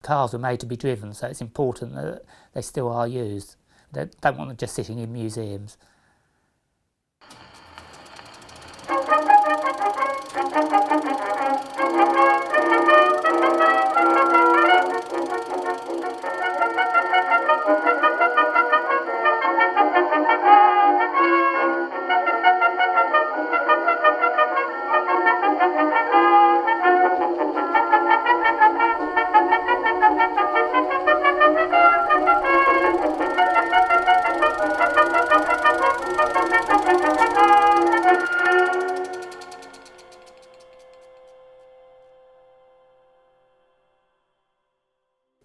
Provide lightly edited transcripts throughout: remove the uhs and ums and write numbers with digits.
cars were made to be driven, so it's important that they still are used. They don't want them just sitting in museums.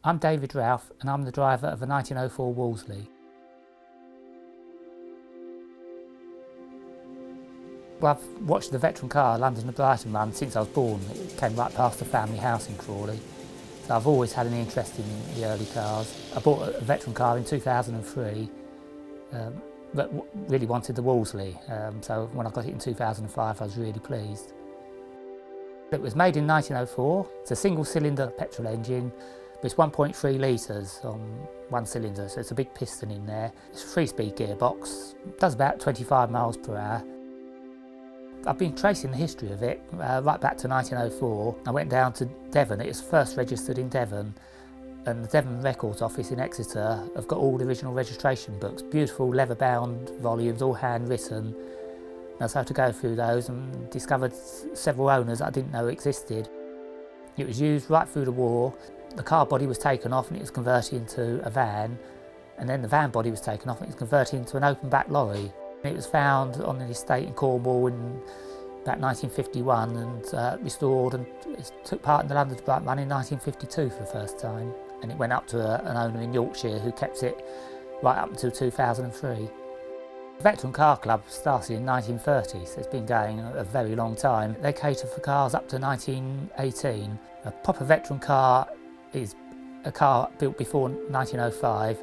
I'm David Ralph and I'm the driver of a 1904 Wolseley. Well, I've watched the veteran car London to Brighton run since I was born. It came right past the family house in Crawley. So I've always had an interest in the early cars. I bought a veteran car in 2003, but really wanted the Wolseley. So when I got it in 2005, I was really pleased. It was made in 1904. It's a single-cylinder petrol engine. It's 1.3 litres on one cylinder, so it's a big piston in there. It's a 3-speed gearbox, it does about 25 miles per hour. I've been tracing the history of it right back to 1904. I went down to Devon. It was first registered in Devon, and the Devon Records Office in Exeter have got all the original registration books, beautiful leather-bound volumes, all handwritten. And so I had to go through those and discovered several owners I didn't know existed. It was used right through the war. The car body was taken off and it was converted into a van, and then the van body was taken off and it was converted into an open back lorry. It was found on an estate in Cornwall in about 1951 and restored, and it took part in the London to Brighton run in 1952 for the first time, and it went up to an owner in Yorkshire who kept it right up until 2003. The Veteran Car Club started in 1930, so it's been going a very long time. They cater for cars up to 1918. A proper veteran car is a car built before 1905.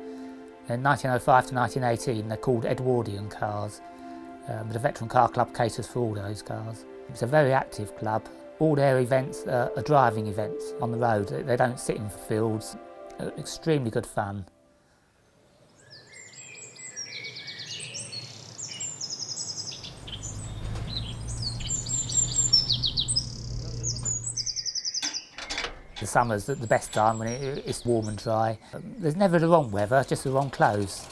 In 1905 to 1918 they're called Edwardian cars. But the Veteran Car Club caters for all those cars. It's a very active club. All their events are driving events on the road. They don't sit in fields. Extremely good fun. The summer's the best time when it's warm and dry. There's never the wrong weather, just the wrong clothes.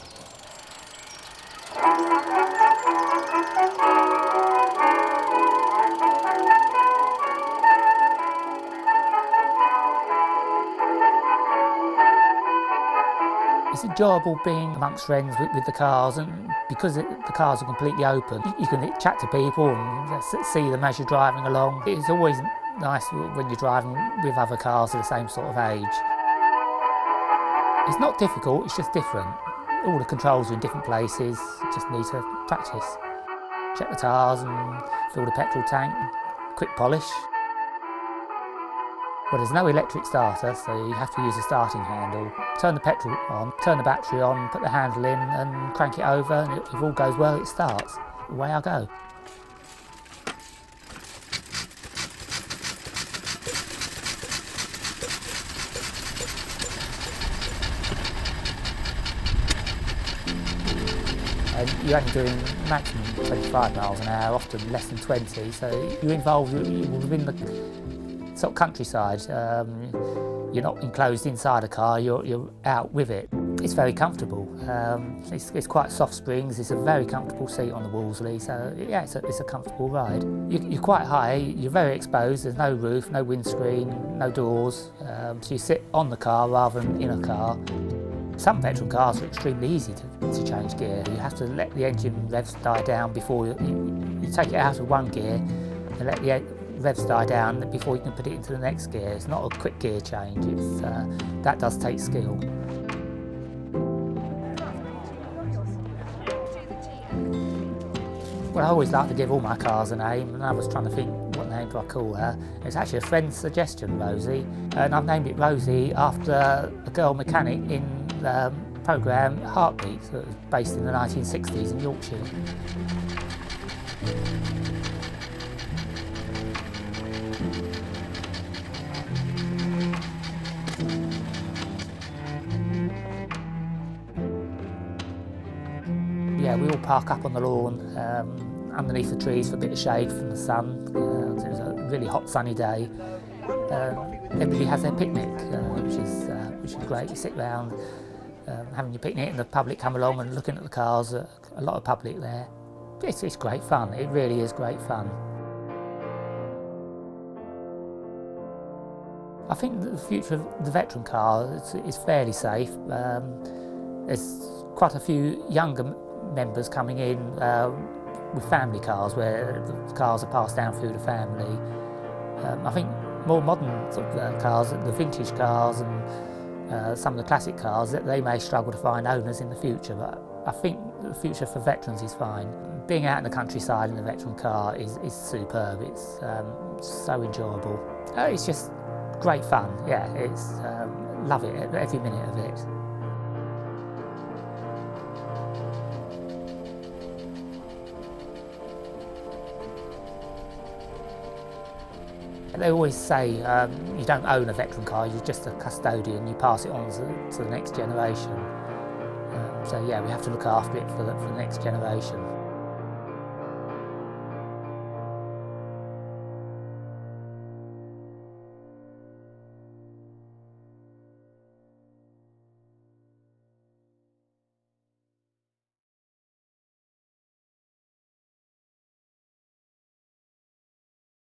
It's enjoyable being amongst friends with the cars, and because the cars are completely open, you can chat to people and see them as you're driving along. It's always nice when you're driving with other cars of the same sort of age. It's not difficult, it's just different. All the controls are in different places, you just need to practice. Check the tyres and fill the petrol tank, quick polish. Well, there's no electric starter, so you have to use a starting handle. Turn the petrol on, turn the battery on, put the handle in and crank it over, and if all goes well, it starts. Away I go. You're only doing maximum 25 miles an hour, often less than 20, so you're involved within the sort of countryside. You're not enclosed inside a car, you're out with it. It's very comfortable. It's quite soft springs, it's a very comfortable seat on the Wolseley, so yeah, it's a comfortable ride. You're quite high, you're very exposed, there's no roof, no windscreen, no doors, so you sit on the car rather than in a car. Some veteran cars are extremely easy to change gear. You have to let the engine revs die down before you take it out of one gear and let the revs die down before you can put it into the next gear. It's not a quick gear change, that does take skill. Well, I always like to give all my cars a name, and I was trying to think what name do I call her. It's actually a friend's suggestion, Rosie, and I've named it Rosie after a girl mechanic in the programme Heartbeat, that was based in the 1960s in Yorkshire. Yeah, we all park up on the lawn, underneath the trees for a bit of shade from the sun. It was a really hot sunny day. Everybody has their picnic, which is great. You sit round having your picnic and the public come along and looking at the cars, a lot of public there. It's great fun, it really is great fun. I think the future of the veteran car is fairly safe. There's quite a few younger members coming in with family cars, where the cars are passed down through the family. I think more modern sort of cars, the vintage cars and some of the classic cars, that they may struggle to find owners in the future, but I think the future for veterans is fine. Being out in the countryside in a veteran car is superb. It's so enjoyable. It's just great fun, yeah. It's love it, every minute of it. They always say you don't own a veteran car, you're just a custodian, you pass it on to the next generation. So yeah, we have to look after it for the next generation.